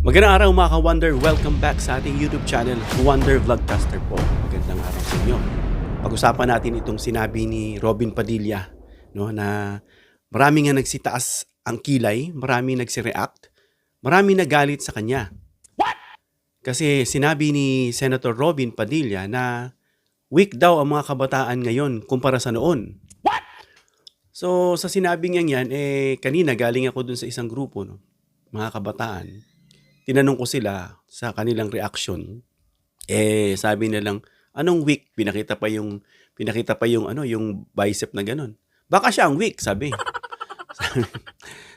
Magandang araw mga ka-Wonder. Welcome back sa ating YouTube channel, Wonder Vlogcaster po. Magandang araw sa inyo. Pag-usapan natin itong sinabi ni Robin Padilla, no, na marami nga nagsitaas ang kilay, marami nagsireact, marami nagalit sa kanya. Kasi sinabi ni Senator Robin Padilla na weak daw ang mga kabataan ngayon kumpara sa noon. So sa sinabing yan, kanina galing ako dun sa isang grupo, no, mga kabataan. Tinanong ko sila sa kanilang reaction. Sabi nilang, anong weak? Pinakita pa yung yung bicep na ganun. Baka siya ang weak, sabi.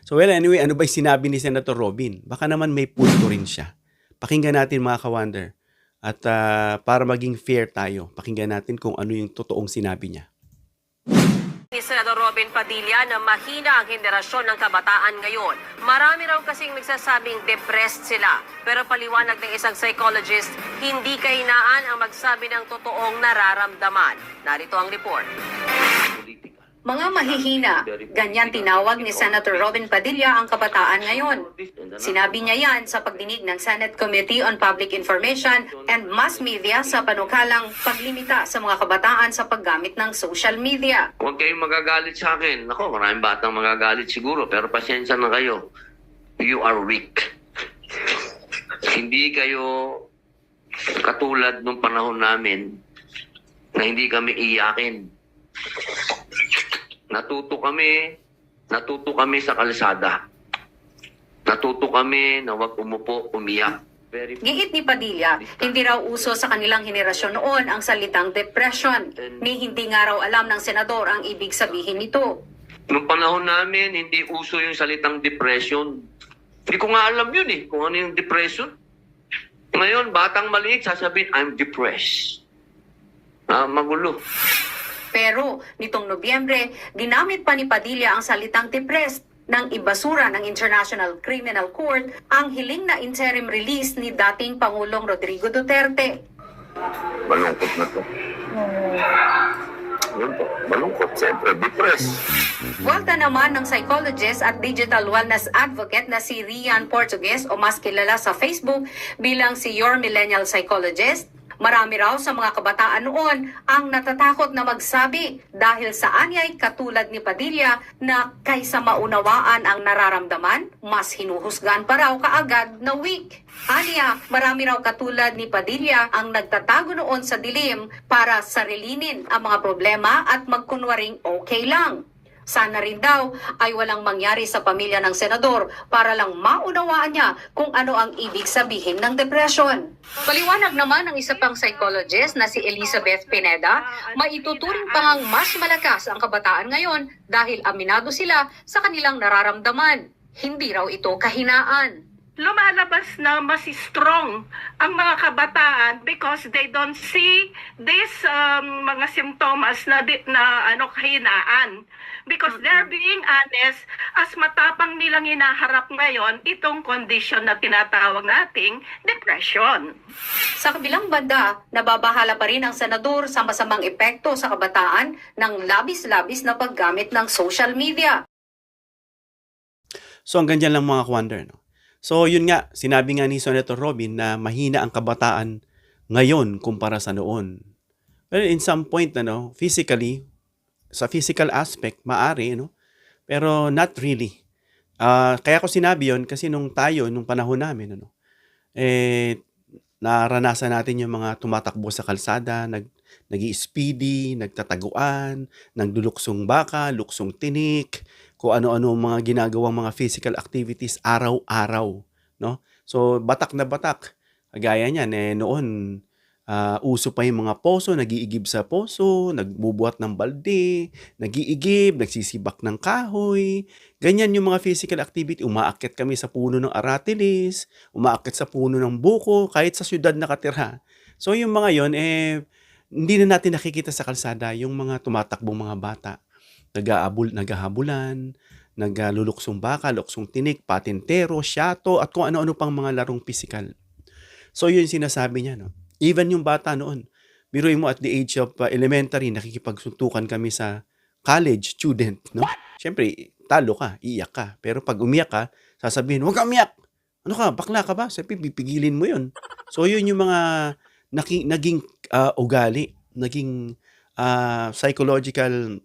So well, anyway, ano ba yung sinabi ni Senator Robin? Baka naman may punto rin siya. Pakinggan natin mga ka-Wonder. At para maging fair tayo, pakinggan natin kung ano yung totoong sinabi niya. Ni Senador Robin Padilla na mahina ang henerasyon ng kabataan ngayon. Marami raw kasing nagsasabing depressed sila. Pero paliwanag ng isang psychologist, hindi kahinaan ang magsabi ng totoong nararamdaman. Narito ang report. Mga mahihina, ganyan tinawag ni Senator Robin Padilla ang kabataan ngayon. Sinabi niya yan sa pagdinig ng Senate Committee on Public Information and Mass Media sa panukalang paglimita sa mga kabataan sa paggamit ng social media. Huwag kayong magagalit sa akin. Ako, maraming batang magagalit siguro, pero pasensya na kayo. You are weak. Hindi kayo katulad nung panahon namin na hindi kami iyakin. Natuto kami sa kalsada. Natuto kami na huwag umupo, umiyak. Giit ni Padilla, hindi raw uso sa kanilang henerasyon noon ang salitang depression. Ni hindi nga raw alam ng senador ang ibig sabihin nito. Nung panahon namin, hindi uso yung salitang depression. Hindi ko nga alam yun kung ano yung depression. Ngayon, batang maliit, sasabihin, I'm depressed. Magulo. Pero nitong Nobyembre, ginamit pa ni Padilla ang salitang depressed nang ibasura ng International Criminal Court ang hiling na interim release ni dating Pangulong Rodrigo Duterte. Malungkot na to. Yun po, malungkot, siyempre, depressed. Walta naman ng psychologist at digital wellness advocate na si Rian Portugues o mas kilala sa Facebook bilang si Your Millennial Psychologist. Marami raw sa mga kabataan noon ang natatakot na magsabi dahil sa anyay katulad ni Padilla na kaysa maunawaan ang nararamdaman, mas hinuhusgan pa raw kaagad na weak. Anya, marami raw katulad ni Padilla ang nagtatago noon sa dilim para sarilinin ang mga problema at magkunwaring okay lang. Sana rin daw ay walang mangyari sa pamilya ng senador para lang maunawaan niya kung ano ang ibig sabihin ng depression. Paliwanag naman ng isa pang psychologist na si Elizabeth Pineda, maituturing pa ngang mas malakas ang kabataan ngayon dahil aminado sila sa kanilang nararamdaman. Hindi raw ito kahinaan. Lumalabas na mas strong ang mga kabataan because they don't see these mga simptomas na kahinaan. Because they're being honest, as matapang nilang hinaharap ngayon itong condition na tinatawag nating depression. Sa kabilang banda, nababahala pa rin ang senador sa masamang epekto sa kabataan ng labis-labis na paggamit ng social media. So hanggang dyan lang mga ka-Wonder, no? So yun nga, sinabi nga ni Senator Robin na mahina ang kabataan ngayon kumpara sa noon. Well, in some point, physically, sa physical aspect, maari, pero not really. Kaya ko sinabi yun kasi nung panahon namin, naranasan natin yung mga tumatakbo sa kalsada, nag-i-speedy, nagtataguan, nagduluksong baka, luksong tinik, kung ano-ano mga ginagawang mga physical activities araw-araw, no? So, batak na batak. Kagaya niyan, noon, uso pa yung mga poso, nag-iigib sa poso, nagbubuhat ng balde, nag-iigib, nagsisibak ng kahoy. Ganyan yung mga physical activity. Umaakyat kami sa puno ng aratilis, umaakyat sa puno ng buko, kahit sa syudad nakatira. So yung mga yon, hindi na natin nakikita sa kalsada yung mga tumatakbong mga bata. Naghahabulan, nagluluksong baka, luksong tinik, patintero, syato, at kung ano-ano pang mga larong physical. So yun sinasabi niya, no? Even yung bata noon, biruin mo at the age of elementary, nakikipagsuntukan kami sa college student, no? Siyempre, talo ka, iiyak ka. Pero pag umiyak ka, sasabihin, huwag kang umiyak. Ano ka, bakla ka ba? Siyempre pipigilin mo 'yun. So 'yun yung mga naging, ugali, naging, psychological,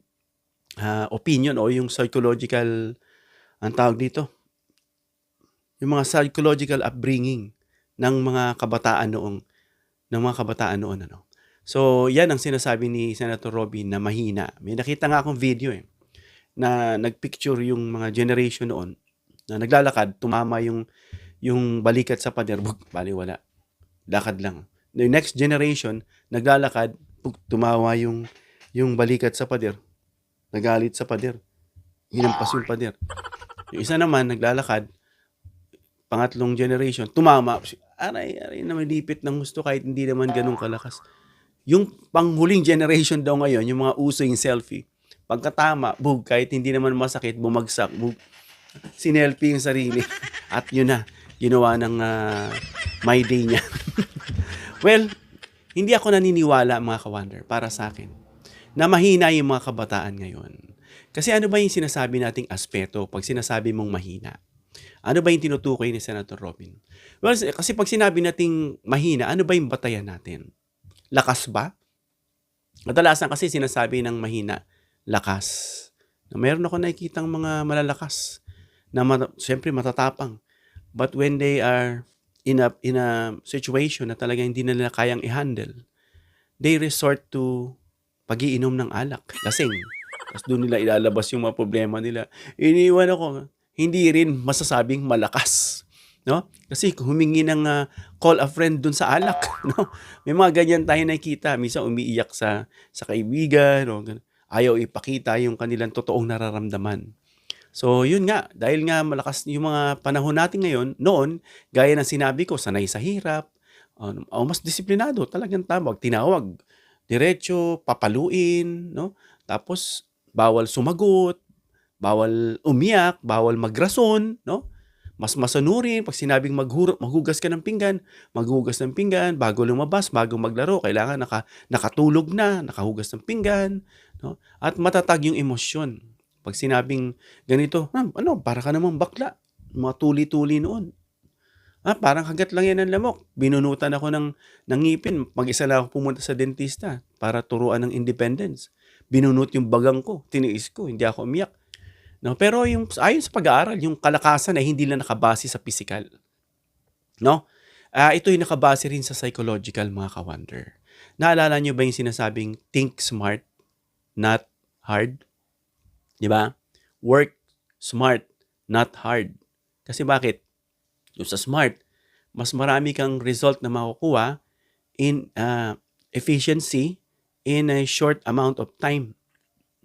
opinion o yung psychological anong tawag dito, yung mga psychological upbringing ng mga kabataan noong ano. So 'yan ang sinasabi ni Senator Robin na mahina. May nakita nga akong video, na nagpicture yung mga generation noon na naglalakad, tumama yung balikat sa pader, balewala, lakad lang. The next generation, naglalakad, tumawa yung balikat sa pader, nagalit sa pader, hinampas yung pader. Yung isa naman, naglalakad, pangatlong generation, tumama, aray na malipit ng gusto kahit hindi naman ganun kalakas. Yung panghuling generation daw ngayon, yung mga uso yung selfie, pagkatama, kahit hindi naman masakit, bumagsak, sinelfie yung sarili. At yun na, ginawa ng my day niya. Well, hindi ako naniniwala mga ka-wonder para sa akin na mahina yung mga kabataan ngayon. Kasi ano ba yung sinasabi nating aspeto pag sinasabi mong mahina? Ano ba yung tinutukoy ni Senator Robin? Well, kasi pag sinabi nating mahina, ano ba yung batayan natin? Lakas ba? Kadalasan kasi sinasabi ng mahina, lakas. Meron ako nakikitang mga malalakas na siyempre matatapang. But when they are in a situation na talagang hindi na nila kayang i-handle, they resort to pag-iinom ng alak, lasing. Tapos doon nila ilalabas yung mga problema nila. Iniwan ako, hindi rin masasabing malakas. No? Kasi humingi ng call a friend dun sa alak. No? May mga ganyan tayo nakikita. Minsan umiiyak sa kaibigan. O, ayaw ipakita yung kanilang totoong nararamdaman. So, yun nga, dahil nga malakas yung mga panahon natin ngayon, noon, gaya ng sinabi ko, sanay sa hirap, mas disiplinado, talagang tawag, tinawag, diretso, papaluin, no? Tapos, bawal sumagot, bawal umiyak, bawal magrason, no? Mas masanurin, pag sinabing maghugas ka ng pinggan, maghugas ng pinggan, bago lumabas, bago maglaro, kailangan nakatulog na, nakahugas ng pinggan, no? At matatag yung emosyon. Pag sinabing ganito, para ka namang bakla. Mga tuli-tuli noon. Parang kagat lang yan ng lamok. Binunutan ako ng ngipin. Mag-isa lang ako pumunta sa dentista para turuan ng independence. Binunot yung bagang ko. Tiniis ko. Hindi ako umiyak. No? Pero ayon sa pag-aaral, yung kalakasan ay hindi lang nakabase sa physical. No? Ito yung nakabase rin sa psychological, mga ka-wonder. Naalala nyo ba yung sinasabing think smart, not hard? Di ba? Work smart, not hard. Kasi bakit? Yung sa smart, mas marami kang result na makukuha in efficiency in a short amount of time.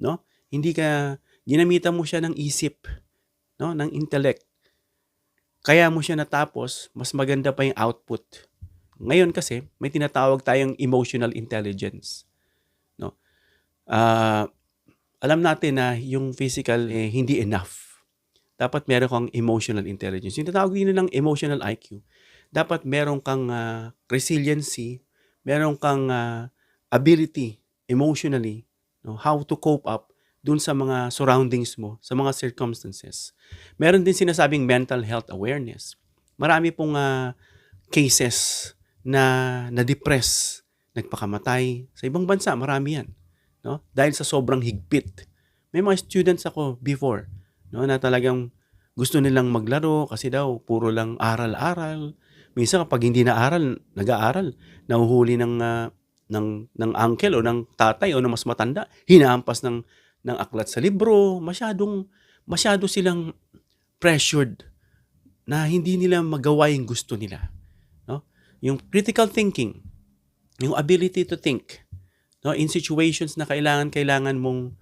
No? Hindi ka, ginamitan mo siya ng isip, no? Ng intellect. Kaya mo siya natapos, mas maganda pa yung output. Ngayon kasi, may tinatawag tayong emotional intelligence. No? Alam natin na yung physical hindi enough. Dapat meron kang emotional intelligence. Yung tinatawag din ng emotional IQ. Dapat meron kang resiliency, meron kang ability emotionally, no, how to cope up dun sa mga surroundings mo, sa mga circumstances. Meron din sinasabing mental health awareness. Marami pong cases na na-depress, nagpakamatay. Sa ibang bansa, marami yan. No? Dahil sa sobrang higpit. May mga students ako before, no, na talagang gusto nilang maglaro kasi daw puro lang aral-aral. Minsan kapag hindi na nag-aaral, nahuhuli ng uncle o ng tatay o ng mas matanda, hinahampas ng aklat sa libro. Masyado silang pressured na hindi nila magawa yung gusto nila. No? Yung critical thinking, yung ability to think, no, in situations na kailangan mong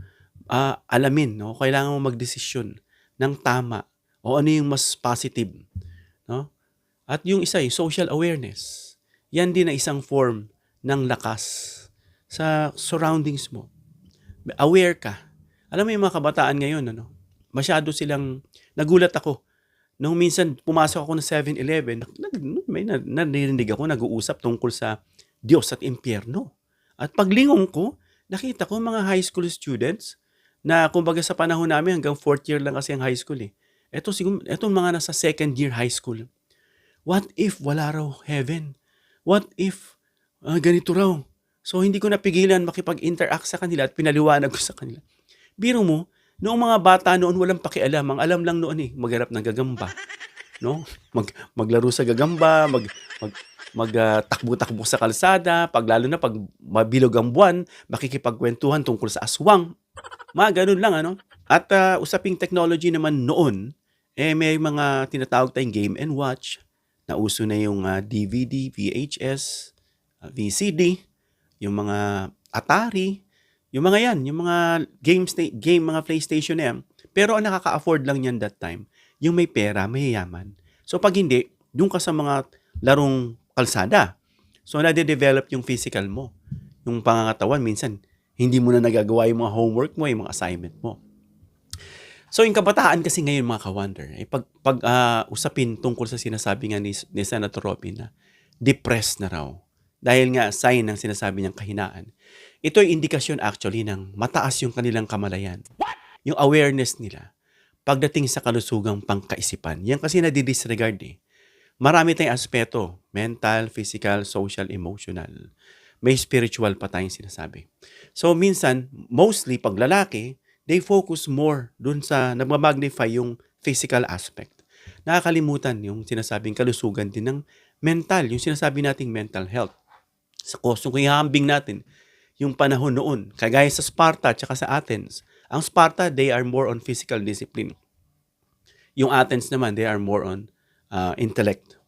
alamin, no, kailangan mong magdesisyon ng tama o ano yung mas positive, no? At yung isa, yung social awareness. Yan din na isang form ng lakas sa surroundings mo. Aware ka. Alam mo yung mga kabataan ngayon, masyado silang, nagulat ako. Nung minsan pumasok ako ng 7-Eleven, may narinig ako nag-uusap tungkol sa Diyos at impyerno. At paglingon ko, nakita ko mga high school students na kumbaga sa panahon namin hanggang 4th year lang kasi ang high school . Etong mga nasa 2nd year high school. What if wala raw heaven? What if ganito raw? So hindi ko napigilan makipag-interact sa kanila at pinaliwanag ko sa kanila. Biro mo, noong mga bata noon walang pakialam. Ang alam lang noon magharap ng gagamba. No? Maglaro sa gagamba, takbo-takbo sa kalsada, lalo na pag mabilog ang buwan, makikipagkwentuhan tungkol sa aswang. Mga ganun lang, ano? At usaping technology naman noon, may mga tinatawag tayong game and watch. Nauso na yung DVD, VHS, VCD, yung mga Atari, yung mga yan, yung mga game, mga PlayStation na yan. Pero ang nakaka-afford lang yan that time, yung may pera, mayayaman. So pag hindi, yung ka sa mga larong kalsada. So nade-develop yung physical mo. Yung pangangatawan, minsan, hindi mo na nagagawa yung mga homework mo, yung mga assignment mo. So yung kabataan kasi ngayon mga ka-wonder, usapin tungkol sa sinasabi nga ni Senator Robin na depressed na raw. Dahil nga sign ng sinasabi niyang kahinaan. Ito ay indikasyon actually ng mataas yung kanilang kamalayan. Yung awareness nila pagdating sa kalusugang pangkaisipan. Yan kasi nadidisregard Marami tayong aspeto, mental, physical, social, emotional. May spiritual pa tayong sinasabi. So minsan, mostly pag lalaki, they focus more dun sa nagmamagnify yung physical aspect. Nakakalimutan yung sinasabing kalusugan din ng mental, yung sinasabi nating mental health. So kung ihahambing natin yung panahon noon, kagaya sa Sparta at sa Athens. Ang Sparta, they are more on physical discipline. Yung Athens naman, they are more on intellect,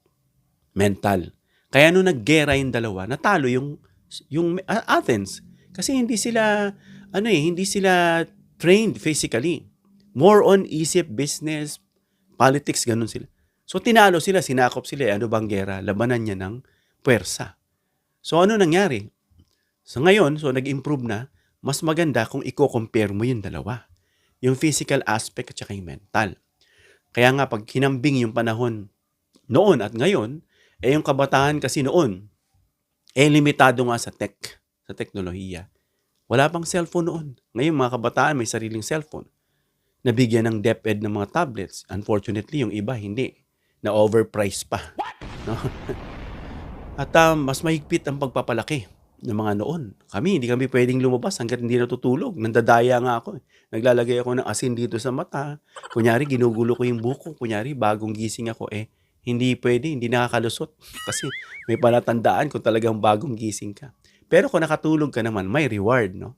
mental. Kaya nung naggera yung dalawa, natalo yung Athens. Kasi hindi sila trained physically. More on isip, business, politics, ganun sila. So tinalo sila, sinakop sila. Ano bang gera? Labanan niya ng puwersa. So ano nangyari? So ngayon, nag-improve na, mas maganda kung i-compare mo yung dalawa. Yung physical aspect at saka yung mental. Kaya nga pag hinambing yung panahon noon at ngayon, yung kabataan kasi noon, limitado nga sa teknolohiya. Wala pang cellphone noon. Ngayon mga kabataan may sariling cellphone. Nabigyan ng DepEd ng mga tablets. Unfortunately, yung iba hindi. Na-overpriced pa. No? At mas mahigpit ang pagpapalaki ng mga noon. Hindi kami pwedeng lumabas hanggat hindi natutulog. Nandadaya nga ako. Naglalagay ako ng asin dito sa mata. Kunyari, ginugulo ko yung buko. Kunyari, bagong gising ako, hindi pwede, hindi nakakalusot. Kasi may palatandaan kung talagang bagong gising ka. Pero kung nakatulog ka naman, may reward, no?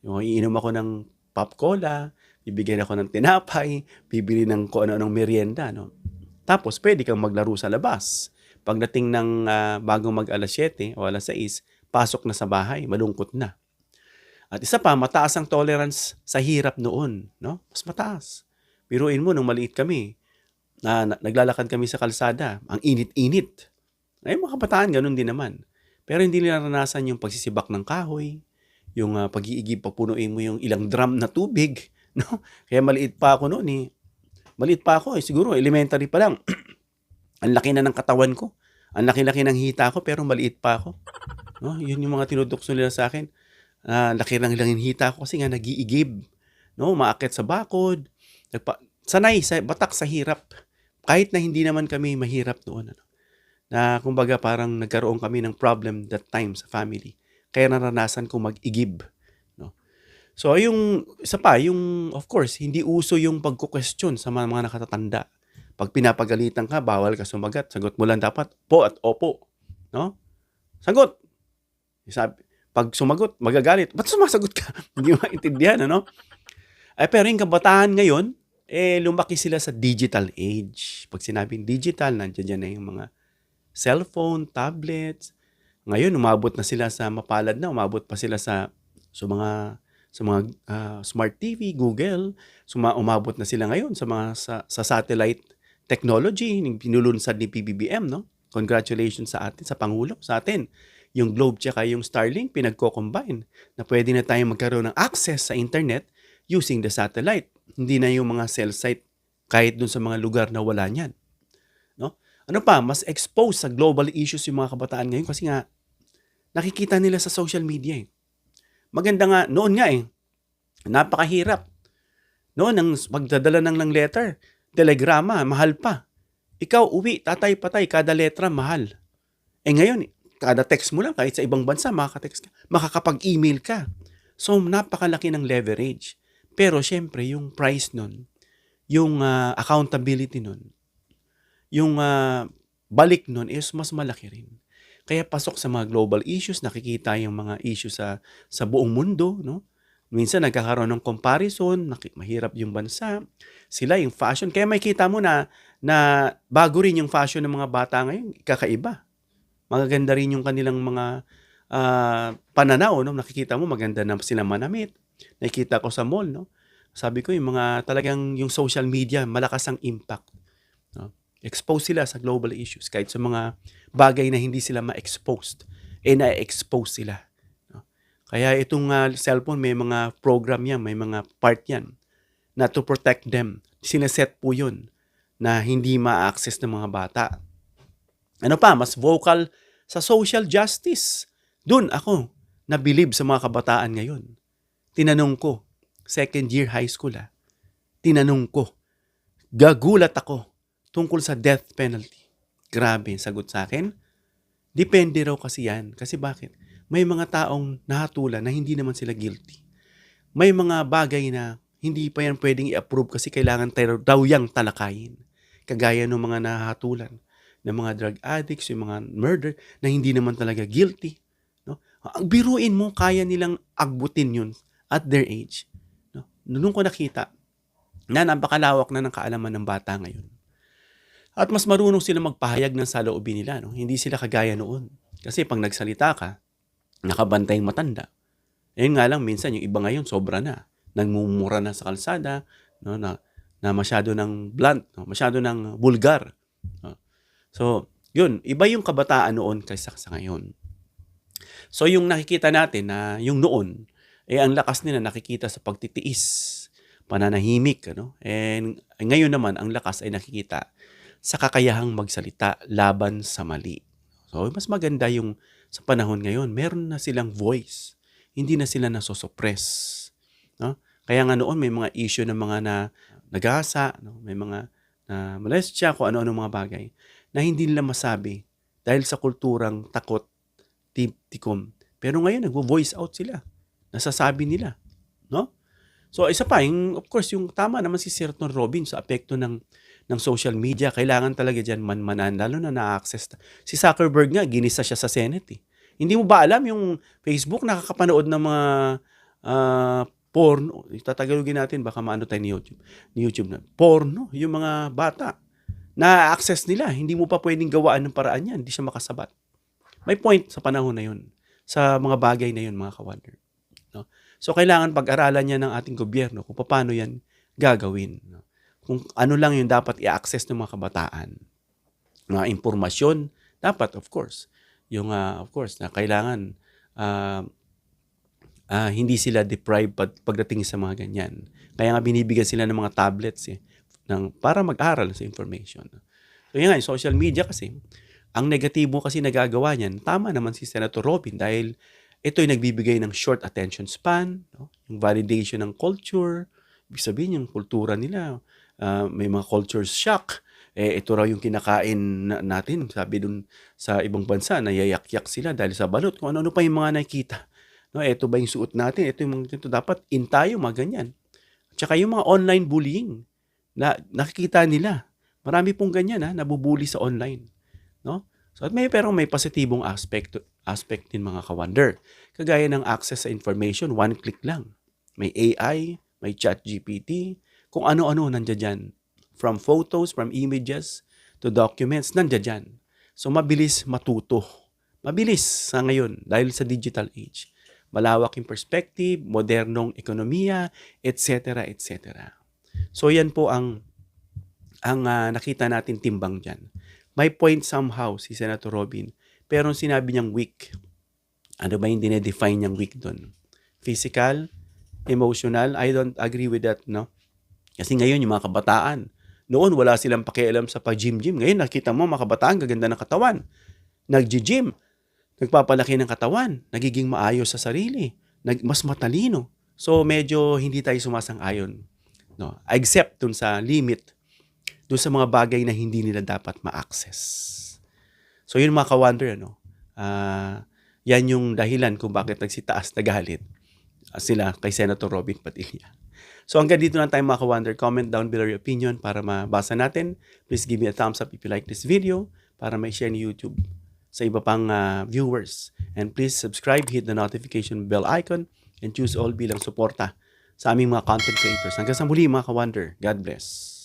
Iinom ako ng pop cola, bibigyan ako ng tinapay, bibili ng kung ano-anong merienda, no? Tapos, pwede kang maglaro sa labas. Pagdating ng bagong mag-alas 7 o alas 6, pasok na sa bahay, malungkot na. At isa pa, mataas ang tolerance sa hirap noon, no? Mas mataas. Biruin mo, nung maliit kami, naglalakad kami sa kalsada, ang init-init. Mga kabataan, ganun din naman. Pero hindi nila naranasan yung pagsisibak ng kahoy, yung pag-iigib, pagpunuin mo yung ilang drum na tubig, no? Kaya maliit pa ako noon Maliit pa ako siguro elementary pa lang. Ang laki na ng katawan ko. Ang laki-laki ng hita ko pero maliit pa ako. No? Yun yung mga tinudukso nila sa akin. Laki lang ng hita ko kasi nga nag-iigib. No? Maakit sa bakod. Sanay, batak sa hirap. Kahit na hindi naman kami mahirap noon. Na kumbaga parang nagkaroon kami ng problem that time sa family. Kaya naranasan ko mag-igib. No? So yung isa pa, of course, hindi uso yung pagko-question sa mga nakatatanda. Pag pinapagalitan ka, bawal ka sumagat. Sagot mo lang dapat, po at opo. No? Sagot! Pag sumagot, magagalit. Ba't sumasagot ka? Hindi maintindihan, ano? Pero yung kabataan ngayon, lumaki sila sa digital age. Pag sinabing digital, nandiyan na yung mga cellphone, tablets. Ngayon, umabot na sila sa mapalad na. Umabot pa sila sa mga smart TV, Google. Umabot na sila ngayon sa satellite technology, pinulunsad ni PBBM, no? Congratulations sa atin, sa Pangulo, sa atin. Yung Globe tsaka yung Starlink, pinagko-combine na pwede na tayong magkaroon ng access sa internet using the satellite. Hindi na yung mga cell site kahit dun sa mga lugar na wala niyan. No? Ano pa, mas exposed sa global issues yung mga kabataan ngayon kasi nga nakikita nila sa social media. Maganda nga, noon nga napakahirap. Noon, ang magdadala ng letter, telegrama, mahal pa. Ikaw uwi, tatay-patay, kada letra mahal. Ngayon, kada text mo lang, kahit sa ibang bansa, makaka-text ka, makakapag-email ka. So, napakalaki ng leverage. Pero, syempre, yung price nun, yung accountability nun, yung balik nun is mas malaki rin. Kaya pasok sa mga global issues, nakikita yung mga issues sa buong mundo, no? Minsan nagkakaroon ng comparison, mahirap yung bansa, sila yung fashion. Kaya may kita mo na bago rin yung fashion ng mga bata ngayon, kakaiba. Magaganda rin yung kanilang mga pananaw, no? Nakikita mo maganda na sila manamit. Nakikita ko sa mall, no? Sabi ko yung mga talagang yung social media, malakas ang impact. No? Expose sila sa global issues kahit sa mga bagay na hindi sila ma-exposed. Na-expose sila. No? Kaya itong cellphone, may mga program yan, may mga part yan na to protect them. Sineset po yun na hindi ma-access ng mga bata. Ano pa, mas vocal sa social justice. Doon ako nabilib sa mga kabataan ngayon. Tinanong ko, second year high school tinanong ko, gagulat ako tungkol sa death penalty. Grabe, sagot sa akin. Depende raw kasi yan. Kasi bakit? May mga taong nahatulan na hindi naman sila guilty. May mga bagay na hindi pa yan pwedeng i-approve kasi kailangan daw yang talakayin. Kagaya ng mga nahatulan, ng mga drug addicts, yung mga murder, na hindi naman talaga guilty. No? Ang biruin mo, kaya nilang agbutin yun at their age. No? Noong ko nakita na napakalawak na ng kaalaman ng bata ngayon. At mas marunong sila magpahayag ng saloobin nila. No? Hindi sila kagaya noon. Kasi pag nagsalita ka, nakabantay yung matanda. Yun nga lang, minsan yung iba ngayon, sobra na. Nagmumura na sa kalsada, no? na masyado ng blunt, no? Masyado ng vulgar. No? So, yun, iba yung kabataan noon kaysa sa ngayon. So, yung nakikita natin na yung noon, ang lakas nila nakikita sa pagtitiis, pananahimik, ano? And ngayon naman, ang lakas ay nakikita sa kakayahang magsalita laban sa mali. So, mas maganda yung sa panahon ngayon, meron na silang voice. Hindi na sila nasosuppress. No? Kaya nga noon, may mga issue ng mga nagasa, no? May mga molestya, kung ano-ano mga bagay, na hindi nila masabi dahil sa kulturang takot, tikom. Pero ngayon, nagvo-voice out sila. Nasasabi nila. No? So, isa pa, of course, yung tama naman si Sir Robin sa apekto ng social media. Kailangan talaga dyan manmanan, lalo na na-access. Si Zuckerberg nga, ginisa siya sa Senate. Hindi mo ba alam yung Facebook nakakapanood ng mga porno? Tatagalogin natin, baka maano tayo ni YouTube na. Porno, yung mga bata. Na-access nila. Hindi mo pa pwedeng gawaan ng paraan yan. Hindi siya makasabat. May point sa panahon na yun. Sa mga bagay na yun, mga ka-wonder. No? So, kailangan pag-aralan niya ng ating gobyerno kung paano yan gagawin. No? Kung ano lang yung dapat i-access ng mga kabataan. Mga impormasyon, dapat, of course. Yung, of course, na kailangan hindi sila deprived pagdating sa mga ganyan. Kaya nga binibigyan sila ng mga tablets para mag-aral sa information. So, yun nga, yung social media kasi, ang negatibo kasi nagagawa niyan, tama naman si Senator Robin dahil ito ay nagbibigay ng short attention span, no? Yung validation ng culture, ibig sabihin yung kultura nila, may mga culture shock, ito raw yung kinakain natin, sabi dun sa ibang bansa, nayayak-yak sila dahil sa balot, kung ano-ano pa yung mga nakikita. No, ito ba yung suot natin, ito yung mga dapat in tayo, mga ganyan. Tsaka yung mga online bullying, na nakikita nila, marami pong ganyan nabubuli sa online. No? So, pero may positibong aspect din mga ka-wonder. Kagaya ng access sa information, one click lang. May AI, may ChatGPT, kung ano-ano nandiyan dyan. From photos, from images, to documents, nandiyan dyan. So, mabilis matuto. Mabilis sa ngayon dahil sa digital age. Malawak yung perspective, modernong ekonomiya, etc., etc. So, yan po ang nakita natin timbang dyan. May point somehow si Senator Robin. Pero sinabi niyang weak. Ano ba yung dinedefine niyang weak doon? Physical, emotional, I don't agree with that, no? Kasi ngayon yung mga kabataan, noon wala silang pakialam sa pag-gym-gym. Ngayon nakita mo mga kabataan, gaganda ng katawan. Nag-gym, nagpapalaki ng katawan, nagiging maayos sa sarili, mas matalino. So medyo hindi tayo sumasang-ayon. No? Except dun sa limit doon sa mga bagay na hindi nila dapat ma-access. So yun mga ka-wonder, yan yung dahilan kung bakit nagsitaas na galit sila kay Senator Robin Padilla. So hanggang dito na tayo mga ka-wonder. Comment down below your opinion para mabasa natin. Please give me a thumbs up if you like this video para may share ni YouTube sa iba pang viewers. And please subscribe, hit the notification bell icon, and choose all bilang suporta sa aming mga content creators. Hanggang sa muli mga ka-wonder. God bless.